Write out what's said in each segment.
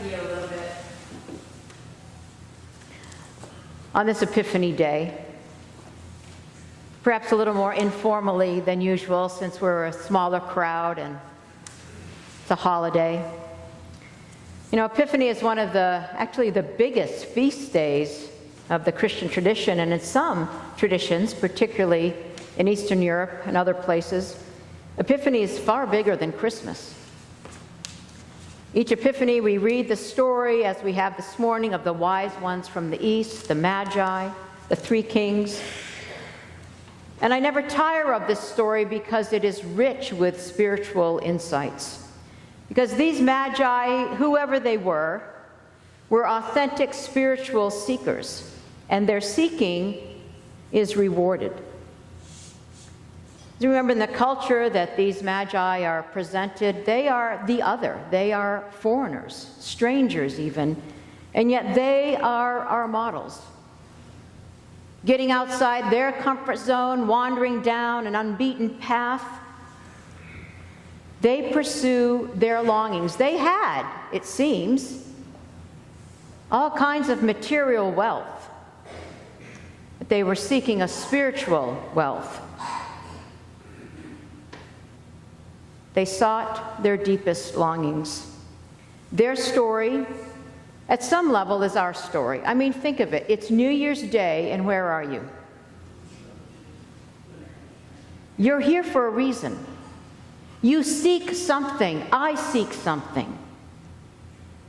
you a little bit. On this Epiphany Day, perhaps a little more informally than usual since we're a smaller crowd and it's a holiday. You know, Epiphany is one of actually the biggest feast days of the Christian tradition, and in some traditions, particularly in Eastern Europe and other places, Epiphany is far bigger than Christmas. Each Epiphany, we read the story, as we have this morning, of the wise ones from the east, the Magi, the three kings. And I never tire of this story because it is rich with spiritual insights. Because these Magi, whoever they were authentic spiritual seekers, and their seeking is rewarded. Remember, in the culture that these Magi are presented, they are the other. They are foreigners, strangers even, and yet they are our models. Getting outside their comfort zone, wandering down an unbeaten path, they pursue their longings. They had, it seems, all kinds of material wealth, but they were seeking a spiritual wealth. They sought their deepest longings. Their story, at some level, is our story. I mean, think of it. It's New Year's Day, and where are you? You're here for a reason. You seek something. I seek something.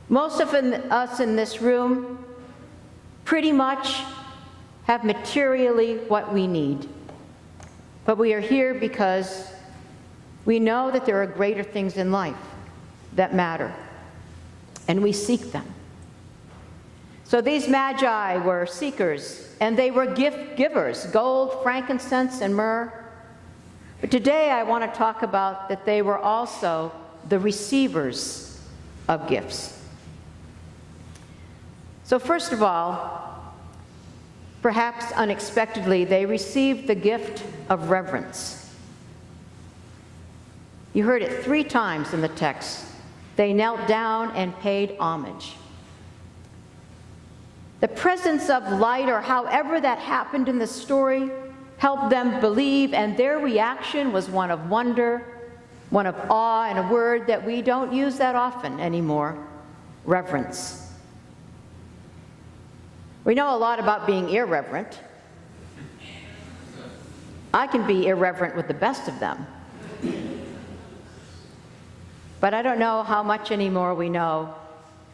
Most of us in this room pretty much have materially what we need. But we are here because we know that there are greater things in life that matter, and we seek them. So these Magi were seekers, and they were gift givers, gold, frankincense, and myrrh. But today I want to talk about that they were also the receivers of gifts. So first of all, perhaps unexpectedly, they received the gift of reverence. You heard it 3 times in the text. They knelt down and paid homage. The presence of light, or however that happened in the story, helped them believe, and their reaction was one of wonder, one of awe, and a word that we don't use that often anymore, reverence. We know a lot about being irreverent. I can be irreverent with the best of them. But I don't know how much anymore we know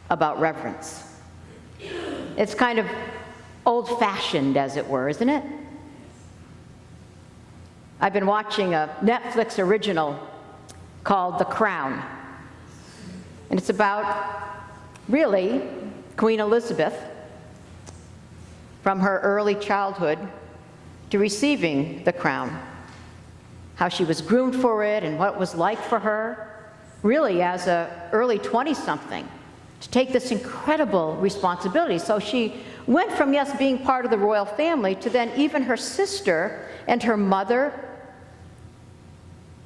about reverence. It's kind of old-fashioned, as it were, isn't it? I've been watching a Netflix original called The Crown. And it's about, really, Queen Elizabeth, from her early childhood to receiving the crown. How she was groomed for it and what it was like for her, really as an early 20-something, to take this incredible responsibility. So she went from, yes, being part of the royal family to then even her sister and her mother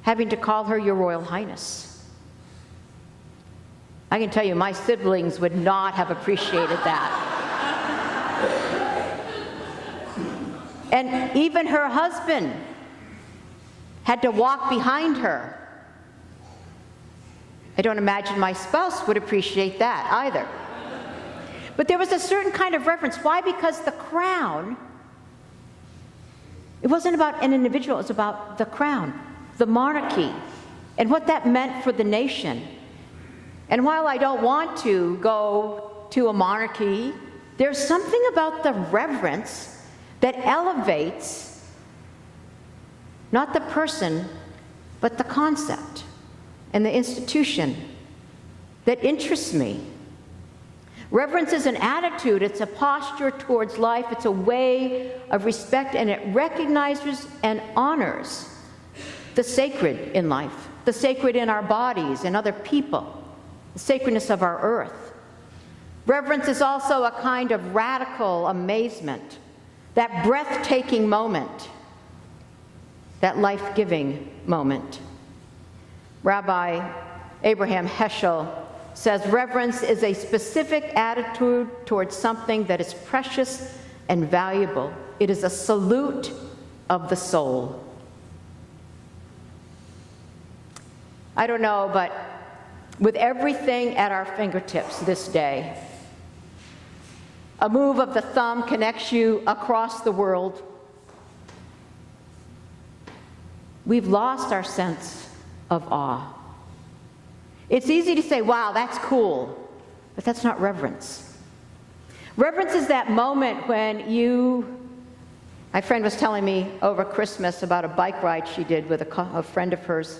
having to call her Your Royal Highness. I can tell you, my siblings would not have appreciated that. And even her husband had to walk behind her. I don't imagine my spouse would appreciate that either. But there was a certain kind of reverence. Why? Because the crown, it wasn't about an individual, it was about the crown, the monarchy, and what that meant for the nation. And while I don't want to go to a monarchy, there's something about the reverence that elevates not the person, but the concept and the institution that interests me. Reverence is an attitude, it's a posture towards life, it's a way of respect, and it recognizes and honors the sacred in life, the sacred in our bodies and other people, the sacredness of our earth. Reverence is also a kind of radical amazement, that breathtaking moment, that life-giving moment. Rabbi Abraham Heschel says reverence is a specific attitude towards something that is precious and valuable. It is a salute of the soul. I don't know, but with everything at our fingertips this day, a move of the thumb connects you across the world. We've lost our sense of awe. It's easy to say, wow, that's cool, but that's not reverence. Reverence is that moment when my friend was telling me over Christmas about a bike ride she did with a friend of hers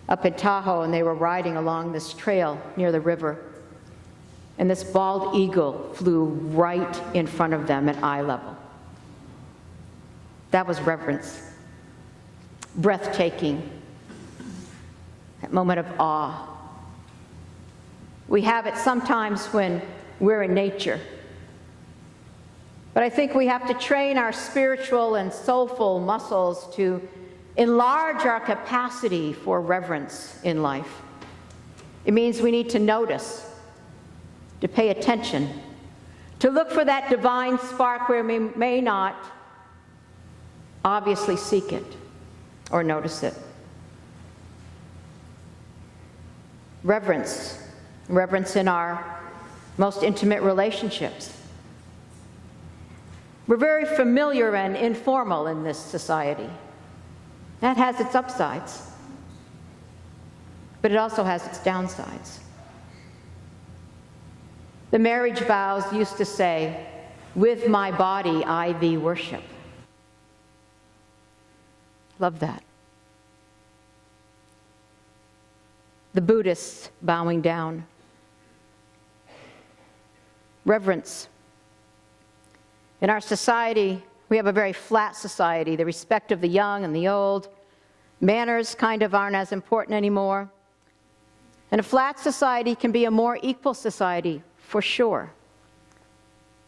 up in Tahoe, and they were riding along this trail near the river. And this bald eagle flew right in front of them at eye level. That was reverence. Breathtaking. That moment of awe. We have it sometimes when we're in nature. But I think we have to train our spiritual and soulful muscles to enlarge our capacity for reverence in life. It means we need to notice, to pay attention, to look for that divine spark where we may not obviously seek it or notice it. Reverence in our most intimate relationships. We're very familiar and informal in this society. That has its upsides, but it also has its downsides. The marriage vows used to say, "With my body I thee worship." Love that. The Buddhists bowing down. Reverence. In our society, we have a very flat society, the respect of the young and the old. Manners kind of aren't as important anymore. And a flat society can be a more equal society, for sure.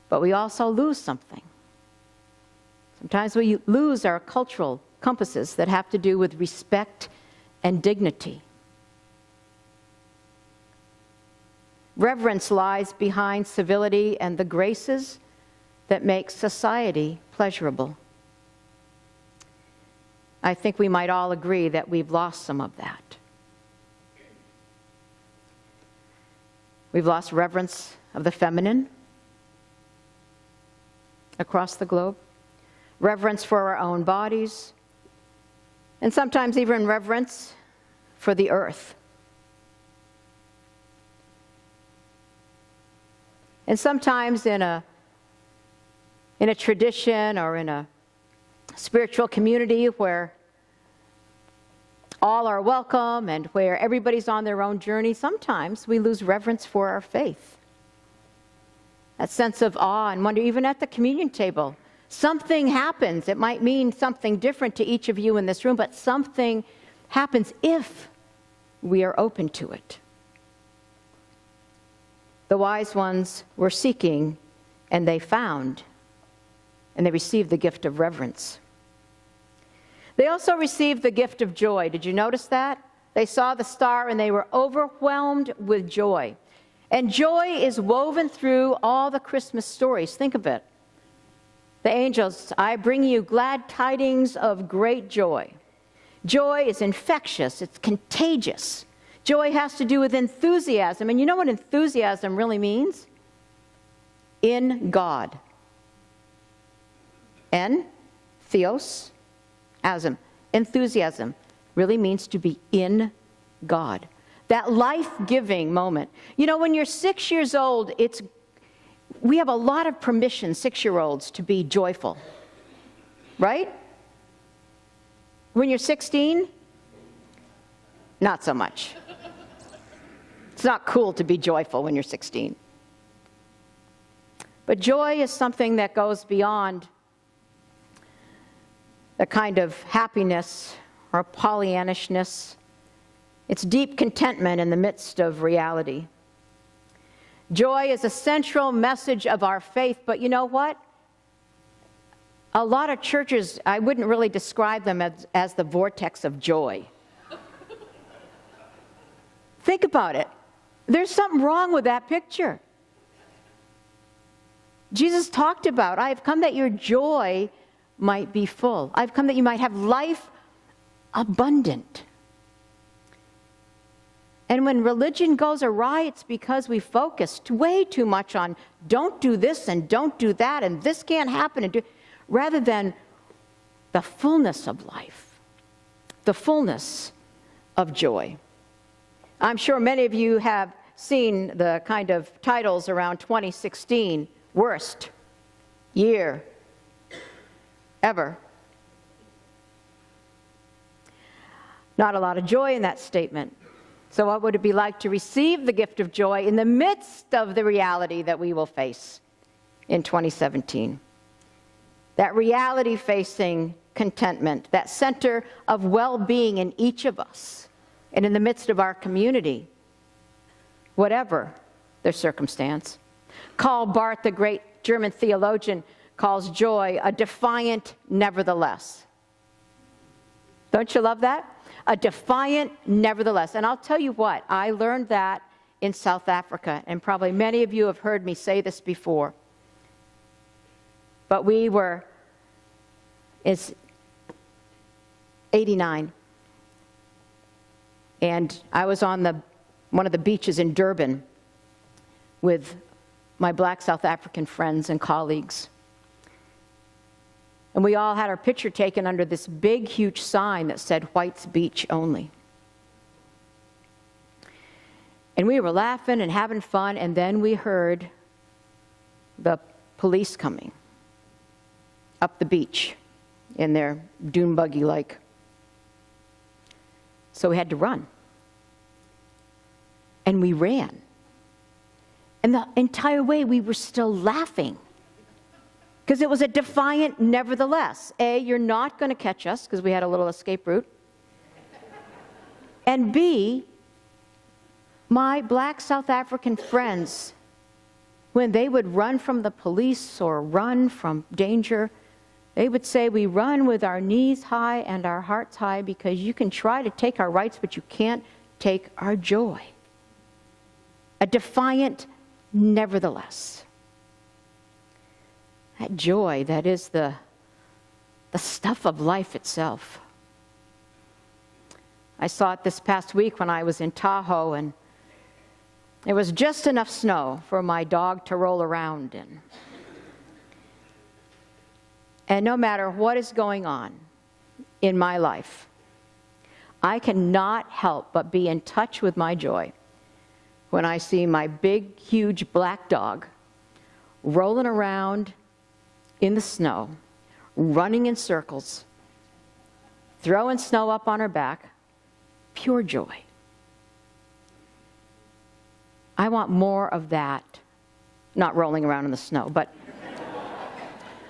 But we also lose something. Sometimes we lose our cultural compasses that have to do with respect and dignity. Reverence lies behind civility and the graces that make society pleasurable. I think we might all agree that we've lost some of that. We've lost reverence of the feminine across the globe, reverence for our own bodies, and sometimes even reverence for the earth. And sometimes in a tradition or in a spiritual community where all are welcome and where everybody's on their own journey, sometimes we lose reverence for our faith. That sense of awe and wonder, even at the communion table. Something happens. It might mean something different to each of you in this room, but something happens if we are open to it. The wise ones were seeking, and they found, and they received the gift of reverence. They also received the gift of joy. Did you notice that? They saw the star, and they were overwhelmed with joy. And joy is woven through all the Christmas stories. Think of it. The angels, I bring you glad tidings of great joy. Joy is infectious. It's contagious. Joy has to do with enthusiasm. And you know what enthusiasm really means? In God. Theos, asm. Enthusiasm really means to be in God. That life-giving moment. You know, when you're 6 years old, we have a lot of permission, 6-year-olds, to be joyful. Right? When you're 16, not so much. It's not cool to be joyful when you're 16. But joy is something that goes beyond the kind of happiness or Pollyannishness. It's deep contentment in the midst of reality. Joy is a central message of our faith, but you know what? A lot of churches, I wouldn't really describe them as the vortex of joy. Think about it. There's something wrong with that picture. Jesus talked about, I have come that your joy might be full. I've come that you might have life abundant. And when religion goes awry, it's because we focused way too much on don't do this and don't do that and this can't happen, rather than the fullness of life, the fullness of joy. I'm sure many of you have seen the kind of titles around 2016, worst year ever. Not a lot of joy in that statement. So what would it be like to receive the gift of joy in the midst of the reality that we will face in 2017? That reality facing contentment, that center of well-being in each of us and in the midst of our community, whatever their circumstance. Karl Barth, the great German theologian, calls joy a defiant nevertheless. Don't you love that? A defiant nevertheless. And I'll tell you what, I learned that in South Africa, and probably many of you have heard me say this before. But it's 89, and I was on one of the beaches in Durban with my black South African friends and colleagues. And we all had our picture taken under this big, huge sign that said, White's Beach only. And we were laughing and having fun, and then we heard the police coming up the beach in their dune buggy-like. So we had to run. And we ran. And the entire way we were still laughing. Because it was a defiant nevertheless. A, you're not going to catch us, because we had a little escape route. And B, my black South African friends, when they would run from the police or run from danger, they would say, we run with our knees high and our hearts high because you can try to take our rights, but you can't take our joy. A defiant nevertheless. That joy, that is the stuff of life itself. I saw it this past week when I was in Tahoe, and there was just enough snow for my dog to roll around in. And no matter what is going on in my life, I cannot help but be in touch with my joy when I see my big, huge black dog rolling around in the snow, running in circles, throwing snow up on her back. Pure joy. I want more of that. Not rolling around in the snow, but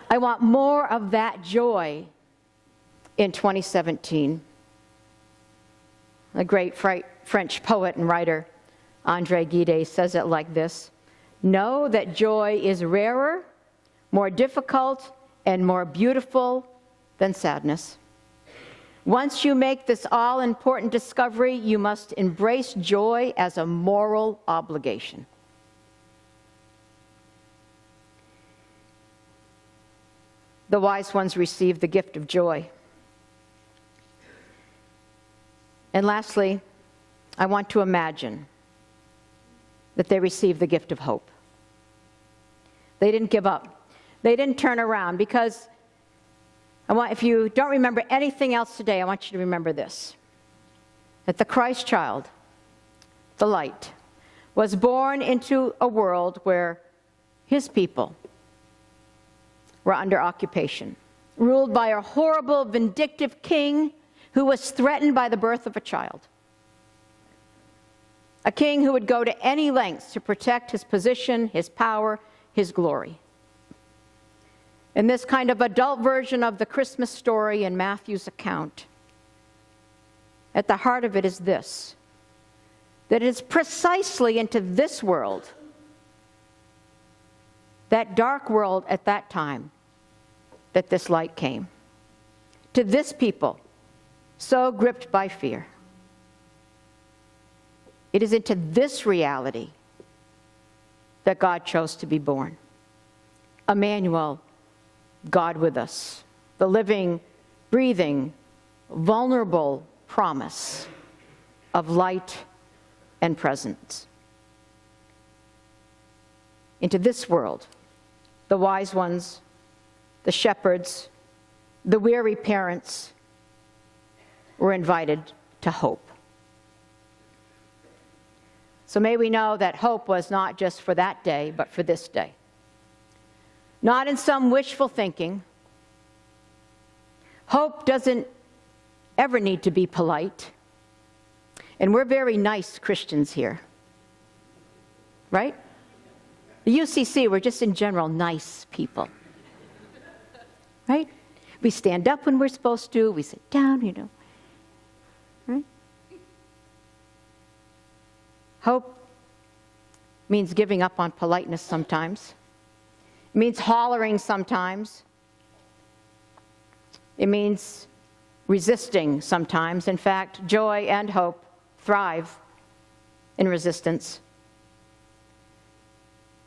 I want more of that joy in 2017. The great French poet and writer André Gide says it like this: know that joy is rarer, more difficult, and more beautiful than sadness. Once you make this all-important discovery, you must embrace joy as a moral obligation. The wise ones receive the gift of joy. And lastly, I want to imagine that they received the gift of hope. They didn't give up. They didn't turn around, because if you don't remember anything else today, I want you to remember this: that the Christ child, the light, was born into a world where his people were under occupation, ruled by a horrible, vindictive king who was threatened by the birth of a child. A king who would go to any lengths to protect his position, his power, his glory. In this kind of adult version of the Christmas story in Matthew's account, at the heart of it is this: that it is precisely into this world, that dark world at that time, that this light came. To this people, so gripped by fear. It is into this reality that God chose to be born. Emmanuel, God with us, the living, breathing, vulnerable promise of light and presence. Into this world, the wise ones, the shepherds, the weary parents were invited to hope. So may we know that hope was not just for that day, but for this day. Not in some wishful thinking. Hope doesn't ever need to be polite. And we're very nice Christians here. Right? The UCC, we're just in general nice people. Right? We stand up when we're supposed to. We sit down, you know. Right? Hope means giving up on politeness sometimes. It means hollering sometimes. It means resisting sometimes. In fact, joy and hope thrive in resistance.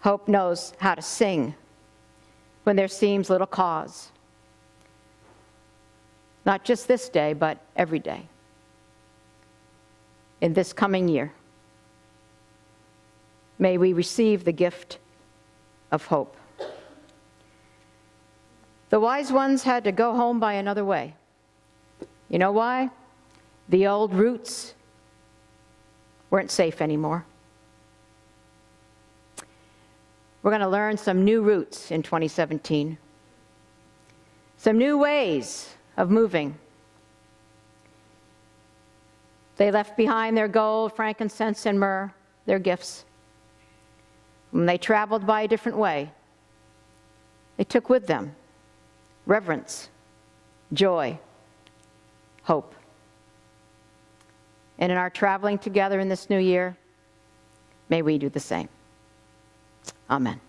Hope knows how to sing when there seems little cause. Not just this day, but every day. In this coming year, may we receive the gift of hope. The wise ones had to go home by another way. You know why? The old routes weren't safe anymore. We're going to learn some new routes in 2017. Some new ways of moving. They left behind their gold, frankincense, and myrrh, their gifts. When they traveled by a different way, they took with them reverence, joy, hope. And in our traveling together in this new year, may we do the same. Amen.